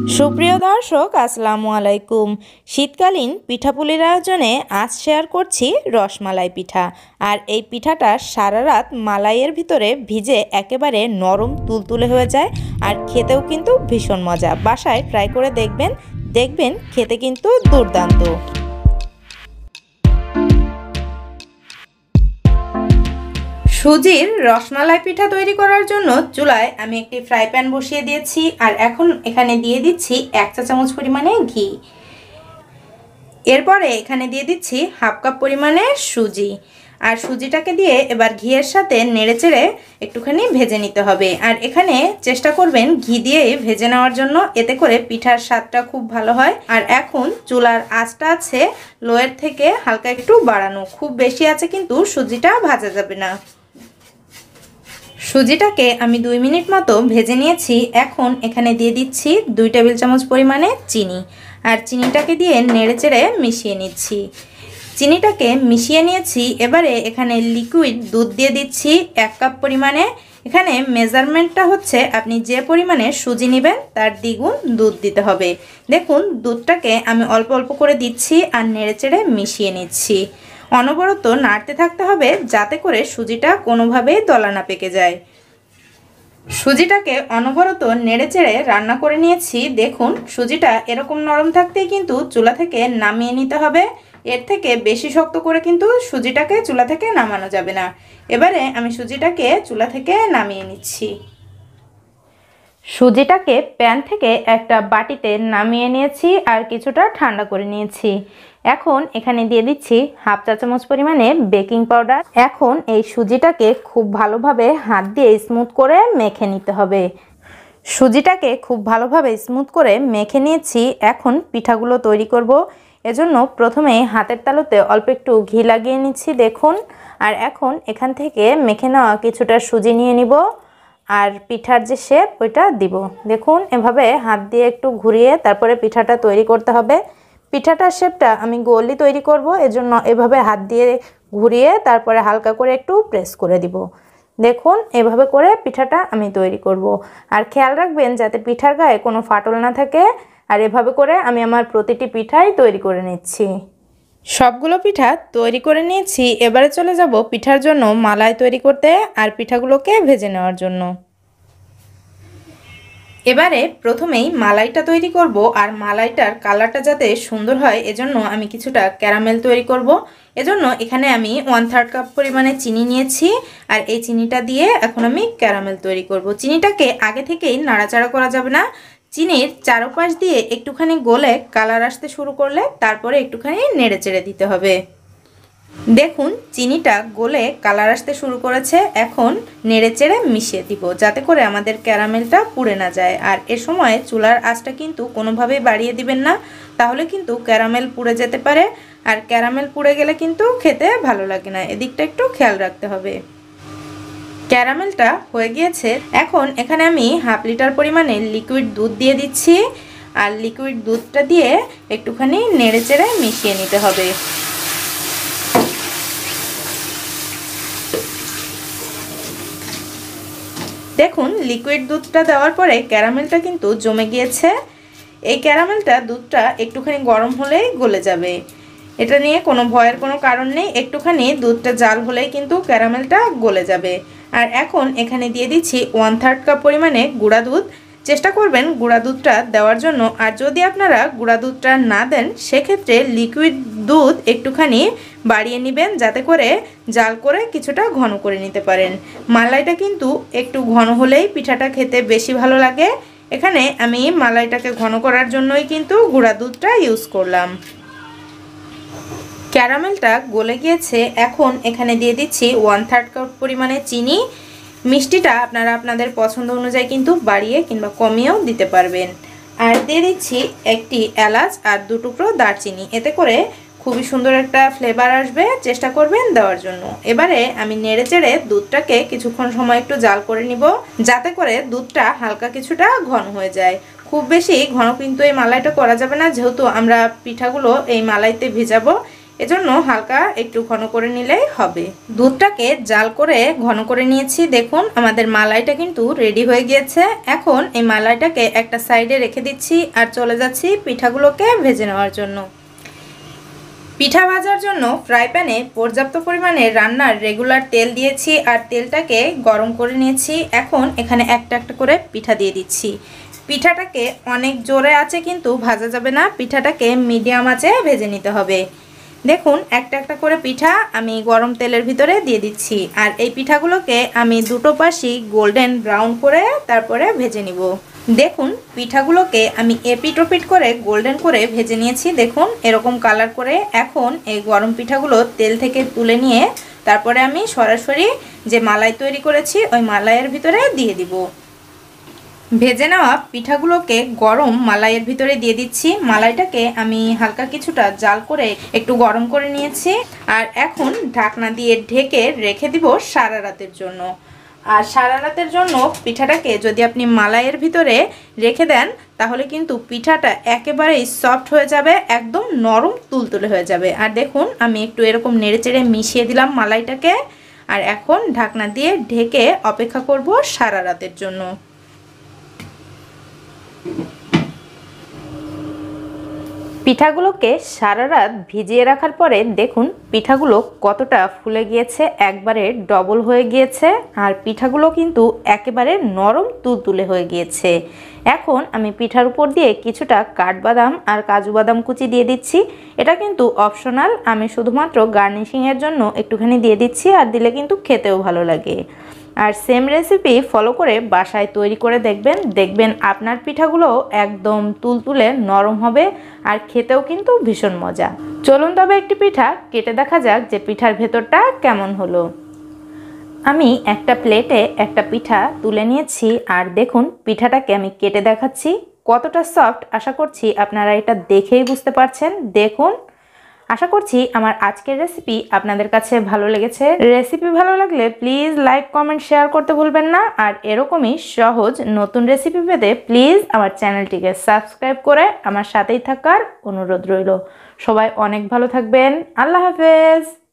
সুপ্রিয় দর্শক আসসালামু আলাইকুম। শীতকালীন পিঠাপুলির আয়োজনে আজ শেয়ার করছি রসমালাই পিঠা। আর এই পিঠাটা সারা রাত মালাইয়ের ভিতরে ভিজে একেবারে নরম তুলতুলে হয়ে যায় আর খেতেও কিন্তু ভীষণ মজা। বাসায় ট্রাই করে দেখবেন খেতে কিন্তু দুর্দান্ত। সুজির রসমালাই পিঠা তৈরি করার জন্য চুলায় আমি একটি ফ্রাই প্যান বসিয়ে দিয়েছি আর এখন এখানে দিয়ে দিচ্ছি 1 চা চামচ পরিমাণে ঘি। এরপরে এখানে দিয়ে দিচ্ছি হাফ কাপ পরিমাণে সুজি আর সুজিটাকে দিয়ে এবার ঘিয়ের সাথে নেড়েচেড়ে একটুখানি ভেজে নিতে হবে। আর এখানে চেষ্টা করবেন ঘি দিয়ে ভেজে নেওয়ার জন্য, এতে করে পিঠার স্বাদটা খুব ভালো হয়। আর এখন চুলার আঁচটা আছে লোয়ের থেকে হালকা একটু বাড়ানো, খুব বেশি আছে কিন্তু সুজিটা ভাজা যাবে না। সুজিটাকে আমি 2 মিনিট মতো ভেজে নিয়েছি। এখন এখানে দিয়ে দিচ্ছি 2 টেবিল চামচ পরিমাণে চিনি আর চিনিটাকে দিয়ে নেড়েচেড়ে মিশিয়ে নিচ্ছি। চিনিটাকে মিশিয়ে নিয়েছি। এবারে এখানে লিকুইড দুধ দিয়ে দিচ্ছি 1 কাপ পরিমাণে। এখানে মেজারমেন্টটা হচ্ছে আপনি যে পরিমাণে সুজি নেবেন তার দ্বিগুণ দুধ দিতে হবে। দেখুন দুধটাকে আমি অল্প অল্প করে দিচ্ছি আর নেড়েচেড়ে মিশিয়ে নিচ্ছি। অনবরত নাড়তে থাকতে হবে যাতে করে সুজিটা কোনোভাবেই দলা না পেকে যায়। সুজিটাকে অনবরত নেড়েচেড়ে রান্না করে নিয়েছি। দেখুন সুজিটা এরকম নরম থাকতেই কিন্তু চুলা থেকে নামিয়ে নিতে হবে। এর থেকে বেশি শক্ত করে কিন্তু সুজিটাকে চুলা থেকে নামানো যাবে না। এবারে আমি সুজিটাকে চুলা থেকে নামিয়ে নিচ্ছি। সুজিটাকে প্যান থেকে একটা বাটিতে নামিয়ে নিয়েছি আর কিছুটা ঠান্ডা করে নিয়েছি। এখন এখানে দিয়ে দিচ্ছি হাফ চা চামচ পরিমাণে বেকিং পাউডার। এখন এই সুজিটাকে খুব ভালোভাবে হাত দিয়ে স্মুথ করে মেখে নিতে হবে। সুজিটাকে খুব ভালোভাবে স্মুথ করে মেখে নিয়েছি। এখন পিঠাগুলো তৈরি করব। এজন্য প্রথমে হাতের তালুতে অল্প একটু ঘি লাগিয়ে নিচ্ছি দেখুন। আর এখন এখান থেকে মেখে নেওয়া কিছুটা সুজি নিয়ে নিব আর পিঠার যে শেপ ওইটা দিব। দেখুন এভাবে হাত দিয়ে একটু ঘুরিয়ে তারপরে পিঠাটা তৈরি করতে হবে। পিঠাটার শেপটা আমি গোলই তৈরি করব, এজন্য এভাবে হাত দিয়ে ঘুরিয়ে তারপরে হালকা করে একটু প্রেস করে দিব। দেখুন এভাবে করে পিঠাটা আমি তৈরি করব। আর খেয়াল রাখবেন যাতে পিঠার গায়ে কোনো ফাটল না থাকে। আর এভাবে করে আমি আমার প্রতিটি পিঠাই তৈরি করে নিচ্ছি। সবগুলো পিঠা তৈরি করে নিয়েছি। এবারে চলে যাব পিঠার জন্য মালাই তৈরি করতে আর পিঠাগুলোকে ভেজে নেওয়ার জন্য। এবারে প্রথমেই মালাইটা তৈরি করব আর মালাইটার কালারটা যাতে সুন্দর হয় এজন্য আমি কিছুটা ক্যারামেল তৈরি করব। এজন্য এখানে আমি 1/3 কাপ পরিমাণে চিনি নিয়েছি আর এই চিনিটা দিয়ে এখন আমি ক্যারামেল তৈরি করব। চিনিটাকে আগে থেকেই নাড়াচাড়া করা যাবে না। চিনির চারপাশ দিয়ে একটুখানি গলে কালার আসতে শুরু করলে তারপরে একটুখানি নেড়েচেড়ে দিতে হবে। দেখুন চিনিটা গলে কালার আসতে শুরু করেছে। এখন নেড়েচেড়ে মিশিয়ে দিব যাতে করে আমাদের ক্যারামেলটা পুড়ে না যায়। আর এ সময় চুলার আঁচটা কিন্তু কোনোভাবেই বাড়িয়ে দিবেন না, তাহলে কিন্তু ক্যারামেল পুড়ে যেতে পারে আর ক্যারামেল পুড়ে গেলে কিন্তু খেতে ভালো লাগে না। এদিকটা একটু খেয়াল রাখতে হবে। ক্যারামেলটা হয়ে গিয়েছে। এখন এখানে আমি হাফ লিটার পরিমাণে লিকুইড দুধ দিয়ে দিচ্ছি আর লিকুইড দুধটা দিয়ে একটুখানি নেড়েচেড়ে মিশিয়ে নিতে হবে। দেখুন লিকুইড দুধটা দেওয়ার পরে ক্যারামেলটা কিন্তু জমে গিয়েছে। এই ক্যারামেলটা দুধটা একটুখানি গরম হলেই গলে যাবে, এটা নিয়ে কোনো ভয়ের কোনো কারণ নেই। একটুখানি দুধটা জাল হলেই কিন্তু ক্যারামেলটা গলে যাবে। আর এখন এখানে দিয়ে দিচ্ছি 1/3 কাপ পরিমাণে গুঁড়া দুধ। চেষ্টা করবেন গুঁড়া দুধটা দেওয়ার জন্য। আর যদি আপনারা গুঁড়া দুধটা না দেন সেক্ষেত্রে লিকুইড দুধ একটুখানি বাড়িয়ে নেবেন যাতে করে জাল করে কিছুটা ঘন করে নিতে পারেন। মালাইটা কিন্তু একটু ঘন হলেই পিঠাটা খেতে বেশি ভালো লাগে। এখানে আমি মালাইটাকে ঘন করার জন্যই কিন্তু গুঁড়া দুধটা ইউজ করলাম। ক্যারামেলটা গলে গিয়েছে। এখন এখানে দিয়ে দিচ্ছি 1/3 কাপ পরিমাণে চিনি। মিষ্টিটা আপনারা আপনাদের পছন্দ অনুযায়ী কিন্তু বাড়িয়ে কিংবা কমিয়েও দিতে পারবেন। আর দিয়ে দিচ্ছি একটি এলাচ আর 2 টুকরো দারচিনি, এতে করে খুবই সুন্দর একটা ফ্লেভার আসবে। চেষ্টা করবেন দেওয়ার জন্য। এবারে আমি নেড়েচেড়ে দুধটাকে কিছুক্ষণ সময় একটু জাল করে নিব যাতে করে দুধটা হালকা কিছুটা ঘন হয়ে যায়। খুব বেশি ঘন কিন্তু এই মালাইটা করা যাবে না, যেহেতু আমরা পিঠাগুলো এই মালাইতে ভিজাবো। এজন্য হালকা একটু ঘন করে নিলেই হবে। দুধটাকে জাল করে ঘন করে নিয়েছি। দেখুন আমাদের মালাইটা কিন্তু রেডি হয়ে গিয়েছে। এখন এই মালাইটাকে একটা সাইডে রেখে দিচ্ছি আর চলে যাচ্ছি পিঠাগুলোকে ভেজে নেওয়ার জন্য। পিঠা ভাজার জন্য ফ্রাই প্যানে পর্যাপ্ত পরিমাণে রান্নার রেগুলার তেল দিয়েছি আর তেলটাকে গরম করে নিয়েছি। এখন এখানে একটা একটা করে পিঠা দিয়ে দিচ্ছি। পিঠাটাকে অনেক জোরে আছে কিন্তু ভাজা যাবে না, পিঠাটাকে মিডিয়াম আঁচে ভেজে নিতে হবে। দেখুন একটা একটা করে পিঠা আমি গরম তেলের ভিতরে দিয়ে দিচ্ছি আর এই পিঠাগুলোকে আমি দুটো পাশই গোল্ডেন ব্রাউন করে তারপরে ভেজে নিব। দেখুন পিঠাগুলোকে আমি এপিট ওপিট করে গোল্ডেন করে ভেজে নিয়েছি। দেখুন এরকম কালার করে। এখন এই গরম পিঠাগুলো তেল থেকে তুলে নিয়ে তারপরে আমি সরাসরি যে মালাই তৈরি করেছি ওই মালাইয়ের ভিতরে দিয়ে দিব। ভেজে নেওয়া পিঠাগুলোকে গরম মালাইয়ের ভিতরে দিয়ে দিচ্ছি। মালাইটাকে আমি হালকা কিছুটা জাল করে একটু গরম করে নিয়েছি আর এখন ঢাকনা দিয়ে ঢেকে রেখে দিব সারা রাতের জন্য। আর সারা রাতের জন্য পিঠাটাকে যদি আপনি মালাইয়ের ভিতরে রেখে দেন তাহলে কিন্তু পিঠাটা একেবারেই সফট হয়ে যাবে, একদম নরম তুলতুলে হয়ে যাবে। আর দেখুন আমি একটু এরকম নেড়েচেড়ে মিশিয়ে দিলাম মালাইটাকে আর এখন ঢাকনা দিয়ে ঢেকে অপেক্ষা করব সারা রাতের জন্য। পিঠাগুলোকে সারা রাত ভিজিয়ে রাখার পরে দেখুন পিঠাগুলো কতটা ফুলে গিয়েছে, একবারে ডবল হয়ে গিয়েছে আর পিঠাগুলো কিন্তু একেবারে নরম তুলতুলে হয়ে গিয়েছে। এখন আমি পিঠার উপর দিয়ে কিছুটা কাঠবাদাম আর কাজু বাদাম কুচি দিয়ে দিচ্ছি। এটা কিন্তু অপশনাল, আমি শুধুমাত্র গার্নিশিংয়ের জন্য একটুখানি দিয়ে দিচ্ছি আর দিলে কিন্তু খেতেও ভালো লাগে। আর সেম রেসিপি ফলো করে বাসায় তৈরি করে দেখবেন আপনার পিঠাগুলো একদম তুলতুলে নরম হবে আর খেতেও কিন্তু ভীষণ মজা। চলুন তবে একটি পিঠা কেটে দেখা যাক যে পিঠার ভেতরটা কেমন হলো। আমি একটা প্লেটে একটা পিঠা তুলে নিয়েছি আর দেখুন পিঠাটাকে আমি কেটে দেখাচ্ছি কতটা সফট। আশা করছি আপনারা এটা দেখেই বুঝতে পারছেন। দেখুন, আশা করছি আমার আজকের রেসিপি আপনাদের কাছে ভালো লেগেছে। রেসিপি ভালো লাগলে প্লিজ লাইক কমেন্ট শেয়ার করতে ভুলবেন না। আর এরকমই সহজ নতুন রেসিপি পেতে প্লিজ আমার চ্যানেলটিকে সাবস্ক্রাইব করে আমার সাথেই থাকার অনুরোধ রইল। সবাই অনেক ভালো থাকবেন। আল্লাহ হাফেজ।